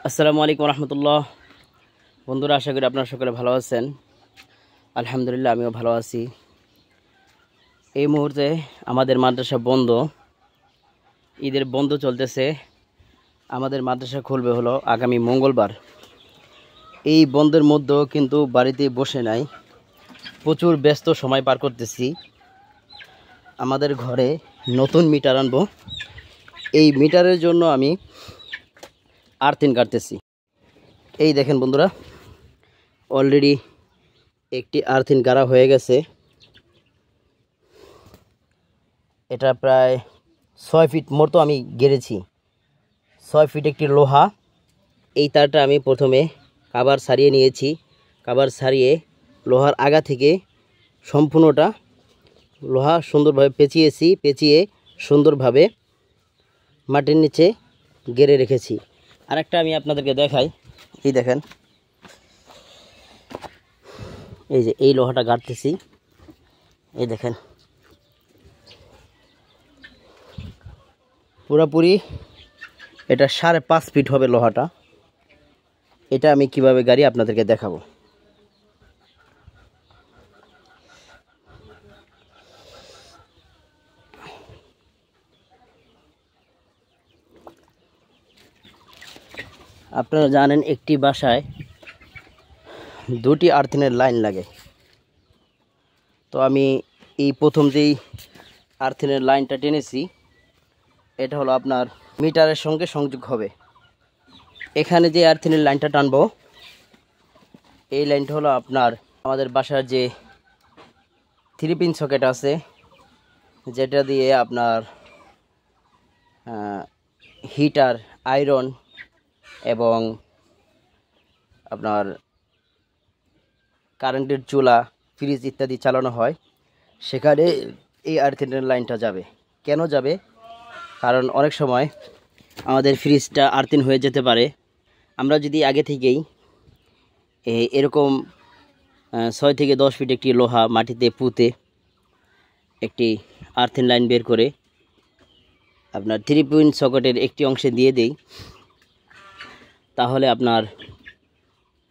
আসসালামু আলাইকুম রহমতুল্লাহ। বন্ধুরা, আশা করি আপনারা সকলে ভালো আছেন। আলহামদুলিল্লাহ, আমিও ভালো আছি। এই মুহূর্তে আমাদের মাদ্রাসা বন্ধ, ঈদের বন্ধ চলতেছে। আমাদের মাদ্রাসা খুলবে হলো আগামী মঙ্গলবার। এই বন্ধের মধ্যেও কিন্তু বাড়িতে বসে নাই, প্রচুর ব্যস্ত সময় পার করতেছি। আমাদের ঘরে নতুন মিটার আনবো, এই মিটারের জন্য আমি আর্থিং কাটতেছি। এই দেখেন বন্ধুরা, অলরেডি একটি আর্থিং গাড়া হয়ে গেছে। এটা প্রায় 6 ফিট মতো আমি গেড়েছি। 6 ফিট একটি লোহা। এই তারটা আমি প্রথমে কাভার সারিয়ে নিয়েছি। কাভার সারিয়ে লোহার আগা থেকে সম্পূর্ণটা লোহা সুন্দরভাবে পেঁচিয়েছি। পেঁচিয়ে সুন্দরভাবে মাটির নিচে গেড়ে রেখেছি। আরেকটা আমি আপনাদেরকে দেখাই। এই দেখেন, এই যে এই লোহাটা গাড়তেছি। এই দেখেন, পুরোপুরি এটা 5.5 ফিট হবে লোহাটা। এটা আমি কিভাবে গাড়ি আপনাদেরকে দেখাবো। আপনারা জানেন একটি বাসায় 2টি আর্থিনের লাইন লাগে। তো আমি এই প্রথম যেই আর্থিনের লাইনটা টেনেছি, এটা হলো আপনার মিটারের সঙ্গে সংযোগ হবে। এখানে যে আর্থিনের লাইনটা টানবো, এই লাইনটা হলো আপনার আমাদের বাসার যে 3 পিন সকেট আছে, যেটা দিয়ে আপনার হিটার, আয়রন এবং আপনার কারেন্টের চুলা, ফ্রিজ ইত্যাদি চালানো হয়। সেখানে এই আর্থিনের লাইনটা যাবে। কেন যাবে? কারণ অনেক সময় আমাদের ফ্রিজটা আর্থিন হয়ে যেতে পারে। আমরা যদি আগে থেকেই এরকম 6 থেকে 10 ফিট একটি লোহা মাটিতে পুঁতে একটি আর্থিন লাইন বের করে আপনার 3 পিন সকেটের একটি অংশে দিয়ে দেই, তাহলে আপনার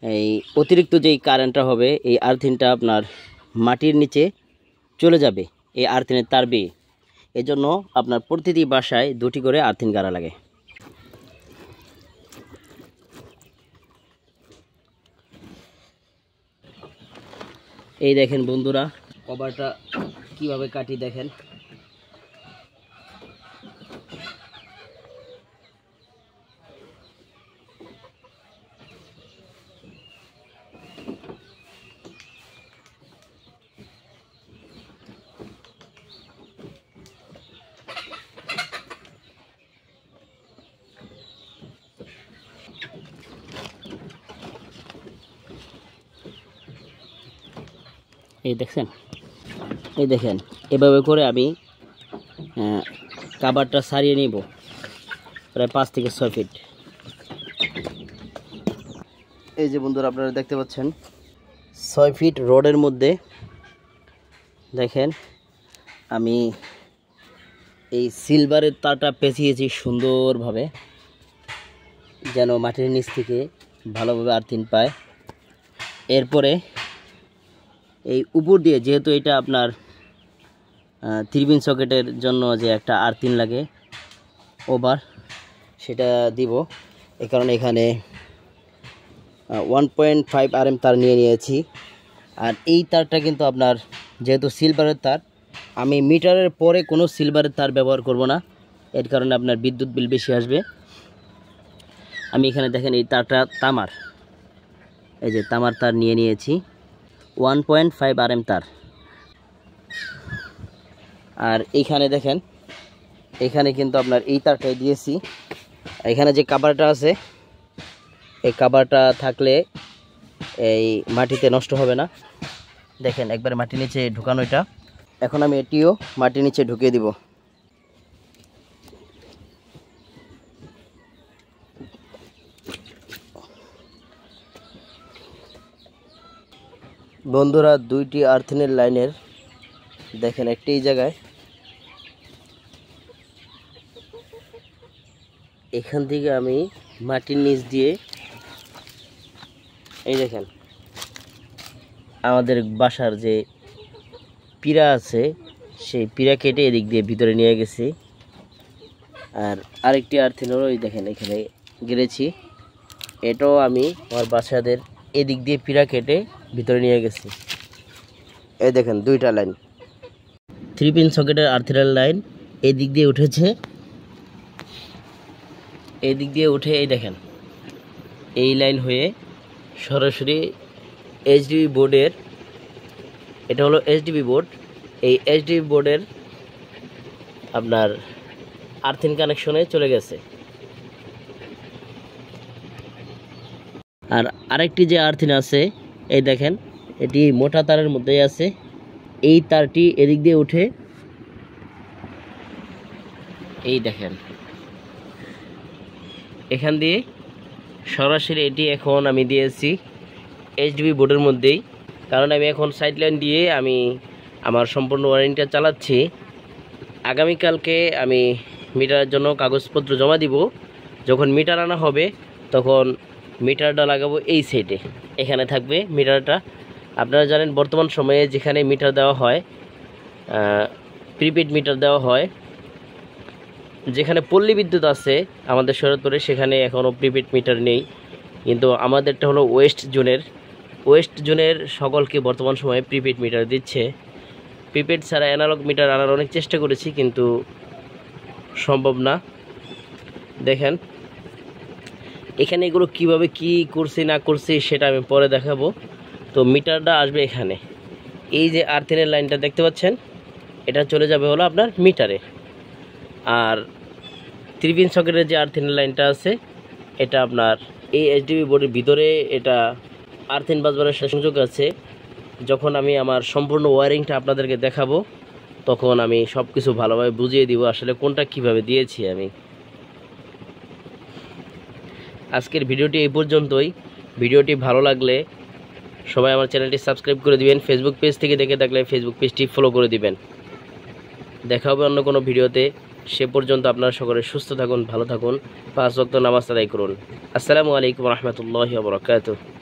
এই অতিরিক্ত যেই কারেন্টটা হবে, এই আর্থিনটা আপনার মাটির নিচে চলে যাবে এই আর্থিনের তার বেয়ে। এজন্য আপনার প্রতিটি বাসায় 2টি করে আর্থিন গাড়া লাগে। এই দেখেন বন্ধুরা, কভারটা কিভাবে কাটি দেখেন। এই দেখছেন, এই দেখেন, এভাবে করে আমি কাভারটা সারিয়ে নিব প্রায় 5 থেকে 6 ফিট। এই যে বন্ধুরা, আপনারা দেখতে পাচ্ছেন 6 ফিট রডের মধ্যে দেখেন আমি এই সিলভারের তারটা পেঁচিয়েছি সুন্দরভাবে, যেন মাটির নিচ থেকে ভালোভাবে আর্থিন পায়। এরপরে এই উপর দিয়ে, যেহেতু এটা আপনার 3 পিন সকেটের জন্য যে একটা আর্থিন লাগে ওভার, সেটা দিব। এই কারণে এখানে 1.5 RM তার নিয়ে নিয়েছি। আর এই তারটা কিন্তু আপনার যেহেতু সিলভারের তার, আমি মিটারের পরে কোনো সিলভারের তার ব্যবহার করব না। এর কারণে আপনার বিদ্যুৎ বিল বেশি আসবে। আমি এখানে দেখেন এই তারটা তামার, এই যে তামার তার নিয়ে নিয়েছি 1.5 RM তার। আর এইখানে দেখেন, এখানে কিন্তু আপনার এই তারটাই দিয়েছি। এখানে যে কাভারটা আছে, এই কাভারটা থাকলে এই মাটিতে নষ্ট হবে না। দেখেন একবার মাটির নিচে ঢুকানো এটা। এখন আমি এটিও মাটির নিচে ঢুকিয়ে দিব। বন্ধুরা, 2টি আর্থিনের লাইনের দেখেন একটি এই জায়গায়, এখান থেকে আমি মাটির নিচ দিয়ে এই দেখেন আমাদের বাসার যে পিঁড়া আছে সেই পিঁড়া কেটে এদিক দিয়ে ভিতরে নিয়ে গেছি। আর আরেকটি আর্থিন হলো এই দেখেন এখানে গেড়েছি, এটাও আমি আমার বাসাদের এদিক দিয়ে পিঁড়া কেটে ভিতরে নিয়ে গেছি। এই দেখেন দুইটা লাইন 3 পিন সকেটের আর্থিনের লাইন এই দিক দিয়ে উঠেছে, এই দিক দিয়ে উঠে এই দেখেন এই লাইন হয়ে সরাসরি এইচডিবি বোর্ডের, এটা হলো এইচডিবি বোর্ড, এই এইচডিবি বোর্ডের আপনার আর্থিন কানেকশনে চলে গেছে। আর আরেকটি যে আর্থিন আছে এই দেখেন এটি মোটা তারের মধ্যেই আছে, এই তারটি এদিক দিয়ে উঠে এই দেখেন এখান দিয়ে সরাসরি এটি এখন আমি দিয়েছি এইচডিবি বোর্ডের মধ্যেই, কারণ আমি এখন সাইড লাইন দিয়ে আমি আমার সম্পূর্ণ ওয়ারেন্টিটা চালাচ্ছি। আগামীকালকে আমি মিটারের জন্য কাগজপত্র জমা দিব, যখন মিটার আনা হবে তখন মিটারটা লাগাবো এই সাইডে, এখানে থাকবে মিটারটা। আপনারা জানেন বর্তমান সময়ে যেখানে মিটার দেওয়া হয় প্রিপেড মিটার দেওয়া হয়, যেখানে পল্লী বিদ্যুৎ আছে আমাদের শরৎপুরে সেখানে এখনও প্রিপেড মিটার নেই, কিন্তু আমাদেরটা হলো ওয়েস্ট জোনের সকলকে বর্তমান সময়ে প্রিপেড মিটার দিচ্ছে। প্রিপেড ছাড়া অ্যানালগ মিটার আনার অনেক চেষ্টা করেছি কিন্তু সম্ভব না। দেখেন এখানে এগুলো কিভাবে কি করছি না করছি সেটা আমি পরে দেখাবো। তো মিটারটা আসবে এখানে, এই যে আর্থিনের লাইনটা দেখতে পাচ্ছেন এটা চলে যাবে হলো আপনার মিটারে। আর 3 পিন সকেটের যে আর্থিনের লাইনটা আছে এটা আপনার এই এইচডিবি বোর্ডের ভিতরে, এটা আর্থিন বাসবারের সংযোগ আছে। যখন আমি আমার সম্পূর্ণ ওয়ারিংটা আপনাদেরকে দেখাবো তখন আমি সব কিছু ভালোভাবে বুঝিয়ে দিব আসলে কোনটা কিভাবে দিয়েছি আমি। আজকের ভিডিওটি এই পর্যন্তই। ভিডিওটি ভালো লাগলে সবাই আমার চ্যানেলটি সাবস্ক্রাইব করে দিবেন, ফেসবুক পেজ থেকে দেখে থাকলে ফেসবুক পেজটি ফলো করে দিবেন। দেখা হবে অন্য কোনো ভিডিওতে, সে পর্যন্ত আপনারা সকলে সুস্থ থাকুন, ভালো থাকুন, 5 ওয়াক্ত নামাজ আদায় করুন। আসসালামু আলাইকুম রহমতুল্লাহি ওয়া বারাকাতুহু।